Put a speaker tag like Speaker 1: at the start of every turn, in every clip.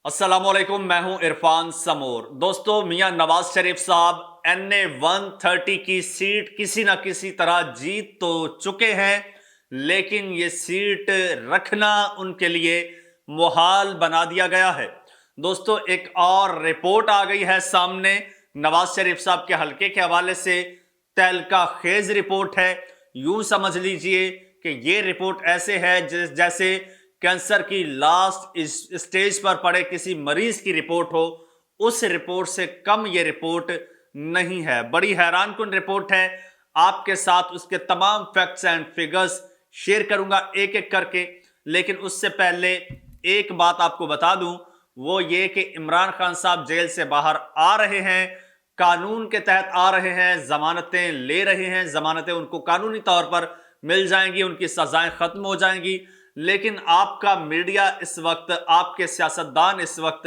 Speaker 1: अस्सलामुअलैकुम, मैं हूं इरफान समूर। दोस्तों, मियां नवाज शरीफ साहब NA 130 की सीट किसी ना किसी तरह जीत तो चुके हैं, लेकिन ये सीट रखना उनके लिए मुहाल बना दिया गया है। दोस्तों, एक और रिपोर्ट आ गई है सामने नवाज शरीफ साहब के हलके के हवाले से। तहलका खेज रिपोर्ट है। यूं समझ लीजिए कि ये रिपोर्ट ऐसे है जैसे कैंसर की लास्ट स्टेज पर पड़े किसी मरीज की रिपोर्ट हो। उस रिपोर्ट से कम ये रिपोर्ट नहीं है। बड़ी हैरानकुन रिपोर्ट है। आपके साथ उसके तमाम फैक्ट्स एंड फिगर्स शेयर करूंगा एक एक करके, लेकिन उससे पहले एक बात आपको बता दूं, वो ये कि इमरान खान साहब जेल से बाहर आ रहे हैं, कानून के तहत आ रहे हैं, जमानतें ले रहे हैं। जमानतें उनको कानूनी तौर पर मिल जाएंगी, उनकी सजाएं खत्म हो जाएंगी। लेकिन आपका मीडिया इस वक्त, आपके सियासतदान इस वक्त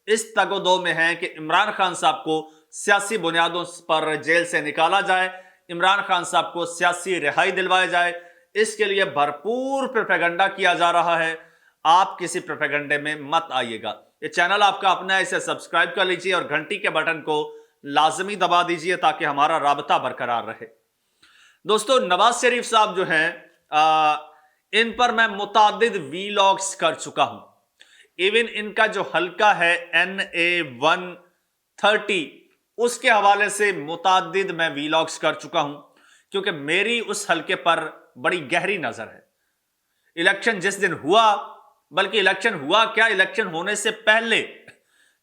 Speaker 1: इस तगोदो में हैं कि इमरान खान साहब को सियासी बुनियादों पर जेल से निकाला जाए, इमरान खान साहब को सियासी रिहाई दिलवाया जाए। इसके लिए भरपूर प्रोपेगेंडा किया जा रहा है। आप किसी प्रोपेगेंडे में मत आइएगा। ये चैनल आपका अपना है, इसे सब्सक्राइब कर लीजिए और घंटी के बटन को लाजमी दबा दीजिए ताकि हमारा राबता बरकरार रहे। दोस्तों, नवाज शरीफ साहब जो हैं, इन पर मैं मुतादिद वीलॉग्स कर चुका हूं। इवन इनका जो हल्का है NA 130, उसके हवाले से मुतादिद मैं वीलॉग्स कर चुका हूं, क्योंकि मेरी उस हल्के पर बड़ी गहरी नजर है। इलेक्शन जिस दिन हुआ, बल्कि इलेक्शन हुआ क्या, इलेक्शन होने से पहले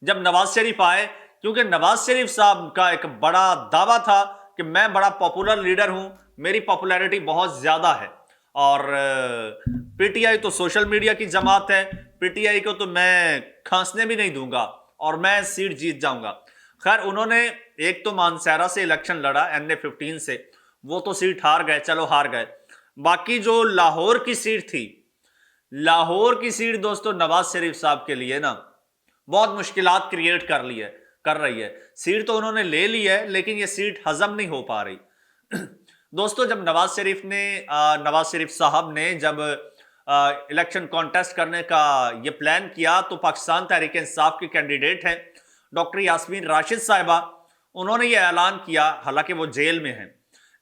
Speaker 1: जब नवाज शरीफ आए, क्योंकि नवाज शरीफ साहब का एक बड़ा दावा था कि मैं बड़ा पॉपुलर लीडर हूं, मेरी पॉपुलैरिटी बहुत ज्यादा है। और पीटीआई तो सोशल मीडिया की जमात है, पीटीआई को तो मैं खांसने भी नहीं दूंगा और मैं सीट जीत जाऊंगा। खैर, उन्होंने एक तो मानसहरा से इलेक्शन लड़ा NA 15 से, वो तो सीट हार गए, चलो हार गए। बाकी जो लाहौर की सीट थी, लाहौर की सीट दोस्तों नवाज शरीफ साहब के लिए ना बहुत मुश्किलात क्रिएट कर रही है। सीट तो उन्होंने ले ली है, लेकिन ये सीट हजम नहीं हो पा रही। दोस्तों, जब नवाज शरीफ साहब ने जब इलेक्शन कॉन्टेस्ट करने का ये प्लान किया, तो पाकिस्तान तहरीक इंसाफ की कैंडिडेट हैं डॉक्टर यास्मीन राशिद साहिबा, उन्होंने ये ऐलान किया, हालांकि वो जेल में हैं,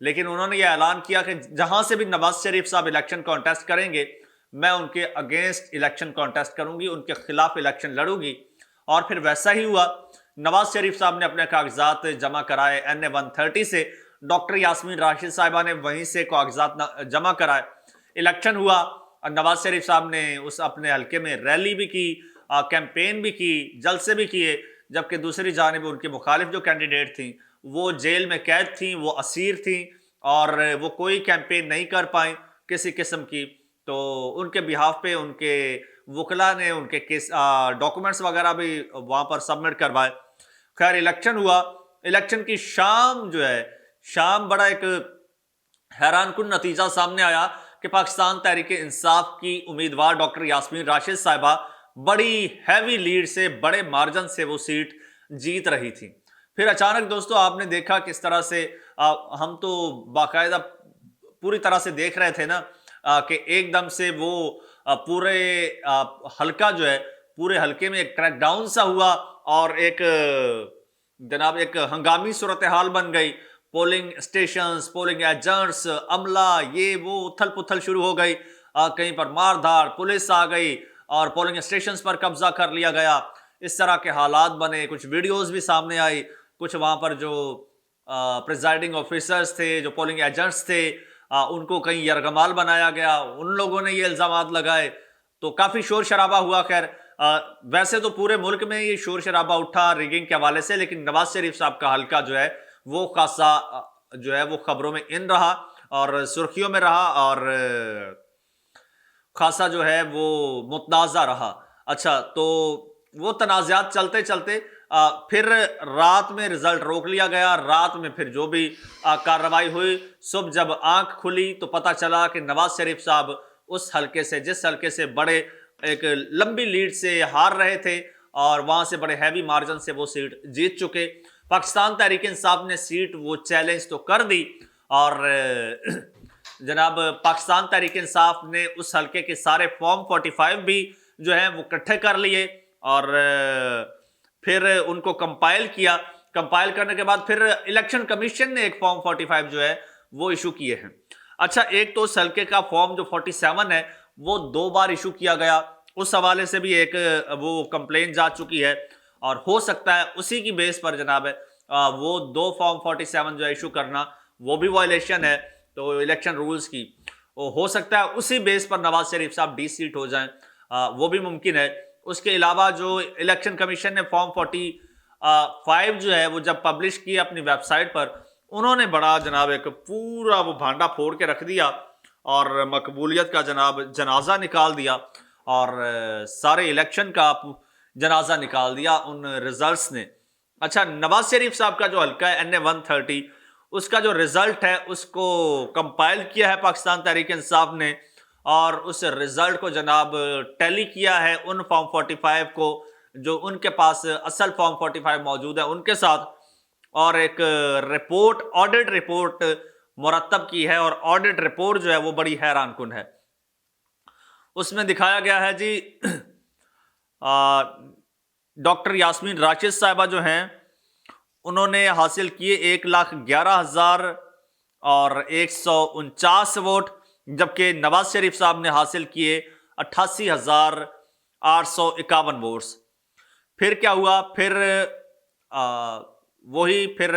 Speaker 1: लेकिन उन्होंने ये ऐलान किया कि जहां से भी नवाज शरीफ साहब इलेक्शन कॉन्टेस्ट करेंगे, मैं उनके अगेंस्ट इलेक्शन कॉन्टेस्ट करूंगी, उनके खिलाफ इलेक्शन लड़ूंगी। और फिर वैसा ही हुआ। नवाज शरीफ साहब ने अपने कागजात जमा कराए NA 130 से, डॉक्टर यास्मीन राशिद साहिबा ने वहीं से कागजात जमा कराए। इलेक्शन हुआ और नवाज शरीफ साहब ने उस अपने हल्के में रैली भी की, कैंपेन भी की, जलसे भी किए, जबकि दूसरी जानिब उनके मुखालिफ जो कैंडिडेट थी वो जेल में कैद थी, वो असीर थी और वो कोई कैंपेन नहीं कर पाए किसी किस्म की। तो उनके बिहाफ पे उनके वकला ने उनके केस डॉक्यूमेंट्स वगैरह भी वहां पर सबमिट करवाए। खैर, इलेक्शन हुआ। इलेक्शन की शाम जो है, शाम बड़ा एक हैरानकुन नतीजा सामने आया कि पाकिस्तान तहरीक इंसाफ की उम्मीदवार डॉक्टर यास्मीन राशिद साहिबा बड़ी हैवी लीड से, बड़े मार्जिन से वो सीट जीत रही थी। फिर अचानक दोस्तों आपने देखा किस तरह से हम तो बाकायदा पूरी तरह से देख रहे थे ना, कि एकदम से वो पूरे हल्का जो है, पूरे हल्के में एक क्रैकडाउन सा हुआ और एक जनाब एक हंगामी सूरत हाल बन गई। पोलिंग स्टेशंस, पोलिंग एजेंट्स, अमला, ये वो उथल पुथल शुरू हो गई। कहीं पर मारधाड़, पुलिस आ गई और पोलिंग स्टेशंस पर कब्जा कर लिया गया। इस तरह के हालात बने। कुछ वीडियोस भी सामने आई, कुछ वहां पर जो प्रिजाइडिंग ऑफिसर्स थे, जो पोलिंग एजेंट्स थे, उनको कहीं यरगमाल बनाया गया, उन लोगों ने ये इल्जामात लगाए, तो काफी शोर शराबा हुआ। खैर, वैसे तो पूरे मुल्क में ये शोर शराबा उठा रिगिंग के हवाले से, लेकिन नवाज शरीफ साहब का हल्का जो है वो खासा जो है वो खबरों में इन रहा और सुर्खियों में रहा और खासा जो है वो मुतनाज़ा रहा। अच्छा, तो वो तनाज़ात चलते चलते फिर रात में रिजल्ट रोक लिया गया। रात में फिर जो भी कार्रवाई हुई, सुबह जब आंख खुली तो पता चला कि नवाज शरीफ साहब उस हल्के से, जिस हल्के से बड़े एक लंबी लीड से हार रहे थे और वहां से बड़े हैवी मार्जिन से वो सीट जीत चुके। पाकिस्तान तहरीक इंसाफ ने सीट वो चैलेंज तो कर दी और जनाब पाकिस्तान तहरीक इंसाफ ने उस हल्के के सारे फॉर्म 45 भी जो है वो इकट्ठे कर लिए और फिर उनको कंपाइल किया। कंपाइल करने के बाद फिर इलेक्शन कमीशन ने एक फॉर्म 45 जो है वो इशू किए हैं। अच्छा, एक तो सलके का फॉर्म जो 47 है वो 2 बार इशू किया गया, उस हवाले से भी एक वो कंप्लेन जा चुकी है और हो सकता है उसी की बेस पर जनाब है वो 2 फॉर्म 47 जो है इशू करना वो भी वायलेशन है तो इलेक्शन रूल्स की। वो हो सकता है उसी बेस पर नवाज शरीफ साहब डी सीट हो जाएं, वो भी मुमकिन है। उसके अलावा जो इलेक्शन कमीशन ने फॉर्म 45 जो है वो जब पब्लिश किया अपनी वेबसाइट पर, उन्होंने बड़ा जनाब एक पूरा वो भांडा फोड़ के रख दिया और मकबूलियत का जनाब जनाजा निकाल दिया और सारे इलेक्शन का जनाजा निकाल दिया उन रिजल्ट्स ने। अच्छा, नवाज शरीफ साहब का जो हल्का है NA 130 उसका जो रिजल्ट है उसको कंपाइल किया है पाकिस्तान तहरीक इंसाफ ने और उस रिजल्ट को जनाब टैली किया है उन फॉर्म 45 को जो उनके पास असल फॉर्म 45 मौजूद है उनके साथ, और एक रिपोर्ट ऑडिट रिपोर्ट मुरतब की है और ऑडिट रिपोर्ट जो है वो बड़ी हैरान कुन है। उसमें दिखाया गया है जी डॉक्टर यास्मीन राशिद साहिबा जो हैं उन्होंने हासिल किए 1,11,000 और 149 वोट, जबकि नवाज शरीफ साहब ने हासिल किए 88,851 वोट्स। फिर क्या हुआ, फिर वही फिर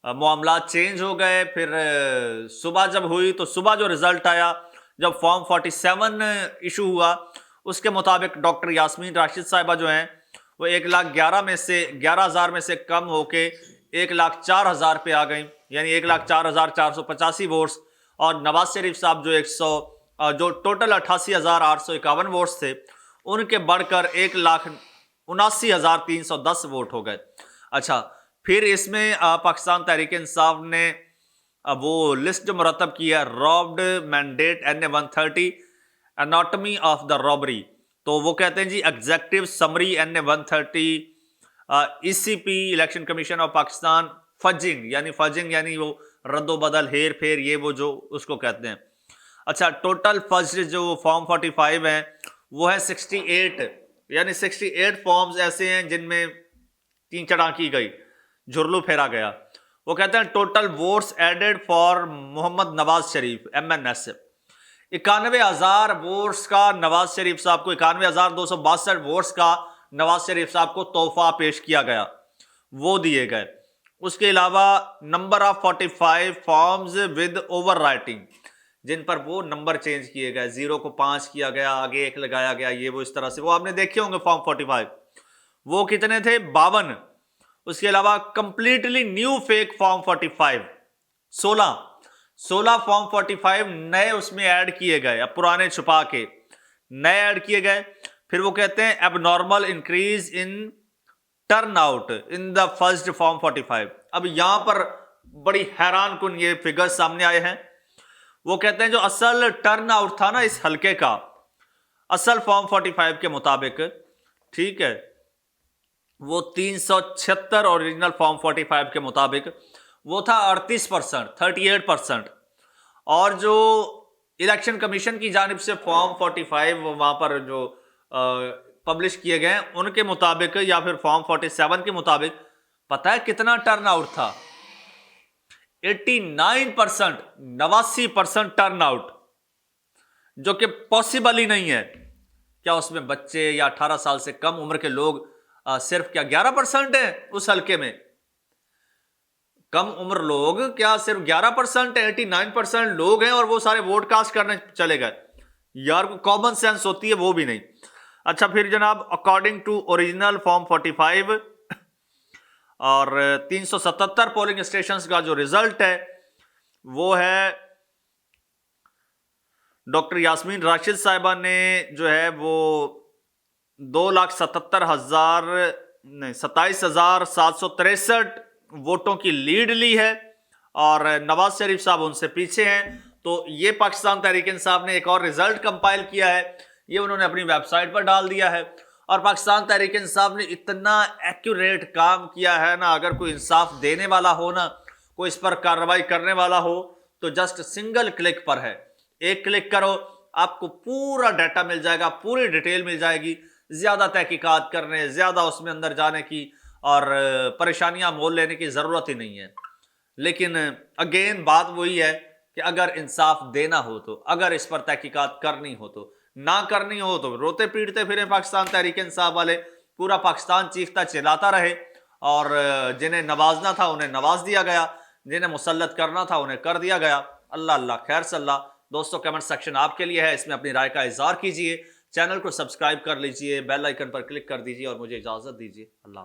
Speaker 1: मामला चेंज हो गए। फिर सुबह जब हुई तो सुबह जो रिजल्ट आया जब फॉर्म 47 इशू हुआ उसके मुताबिक डॉक्टर यास्मीन राशिद साहिबा जो हैं वो 1,11,000 में से कम होके 1,04,000 पे आ गई, यानी 1,04,485 वोट्स। और नवाज शरीफ साहब जो टोटल 88,851 वोट्स थे उनके बढ़कर 1,79,310 वोट हो गए। अच्छा, फिर इसमें पाकिस्तान तहरीक इंसाफ ने वो लिस्ट जो मुरतब की है robbed mandate NA 130 anatomy of the robbery, तो वो कहते हैं जी executive summary NA 130 ECP election commission of Pakistan fudging यानी वो रद्दो बदल हेर फेर ये वो जो उसको कहते हैं। अच्छा, टोटल फर्स्ट जो फॉर्म 45 है वो है 68, यानी 68 फॉर्म्स ऐसे हैं जिनमें तीन चढ़ा की गई, झुरलू फेरा गया। वो कहते हैं total votes added for Mohammad Nawaz Sharif MNS 91,000 votes का नवाज शरीफ साहब को 91,262 वोट्स का नवाज शरीफ साहब को तोहफा पेश किया गया, वो दिए गए। उसके अलावा number of 45 forms with over writing जिन पर वो नंबर चेंज किए गए, 0 को 5 किया गया, आगे 1 लगाया गया, ये वो इस तरह से वो आपने देखे होंगे फॉर्म 45, वो कितने थे 52। उसके अलावा completely new fake form 45 16 form 45 नए उसमें ऐड किए गए, अब पुराने छुपा के नए ऐड किए गए। फिर वो कहते हैं abnormal increase in turn out in the first form 45। अब यहां पर बड़ी हैरान कुन ये फिगर्स सामने आए हैं। वो कहते हैं जो असल टर्न आउट था ना इस हलके का असल फॉर्म 45 के मुताबिक, ठीक है, वो 376 ओरिजिनल फॉर्म 45 के मुताबिक वो था 38%, और जो इलेक्शन कमीशन की जानिब से फॉर्म 45 वहां पर जो पब्लिश किए गए उनके मुताबिक या फिर फॉर्म 47 के मुताबिक पता है कितना टर्न आउट था, 89%, 89% टर्न आउट, जो कि पॉसिबल ही नहीं है। क्या उसमें बच्चे या 18 साल से कम उम्र के लोग सिर्फ क्या 11% है उस हलके में? कम उम्र लोग क्या सिर्फ 11% है? 89% लोग हैं और वो सारे वोट कास्ट करने चले गए। यार को कॉमन सेंस होती है वो भी नहीं। अच्छा, फिर जनाब अकॉर्डिंग टू ओरिजिनल फॉर्म 45 और 377 पोलिंग स्टेशंस का जो रिजल्ट है वो है डॉक्टर यास्मीन राशिद साहिबा ने जो है वो 27,763 वोटों की लीड ली है और नवाज शरीफ साहब उनसे पीछे हैं। तो ये पाकिस्तान तहरीक इंसाफ ने एक और रिजल्ट कंपाइल किया है, ये उन्होंने अपनी वेबसाइट पर डाल दिया है। और पाकिस्तान तहरीक इंसाफ ने इतना एक्यूरेट काम किया है ना, अगर कोई इंसाफ देने वाला हो ना, कोई इस पर कार्रवाई करने वाला हो तो जस्ट सिंगल क्लिक पर है। एक क्लिक करो आपको पूरा डाटा मिल जाएगा, पूरी डिटेल मिल जाएगी। ज़्यादा तहकीकात करने, ज़्यादा उसमें अंदर जाने की और परेशानियां मोल लेने की ज़रूरत ही नहीं है। लेकिन अगेन बात वही है कि अगर इंसाफ देना हो तो, अगर इस पर तहकीकात करनी हो तो, ना करनी हो तो रोते पीटते फिरें पाकिस्तान तहरीक इंसाफ वाले, पूरा पाकिस्तान चीखता चिल्लाता रहे और जिन्हें नवाजना था उन्हें नवाज दिया गया, जिन्हें मुसल्लत करना था उन्हें कर दिया गया। अल्लाह अल्लाह खैर सल्ला। दोस्तों, कमेंट सेक्शन आपके लिए है, इसमें अपनी राय का इजहार कीजिए, चैनल को सब्सक्राइब कर लीजिए, बेल आइकन पर क्लिक कर दीजिए और मुझे इजाजत दीजिए। अल्लाह।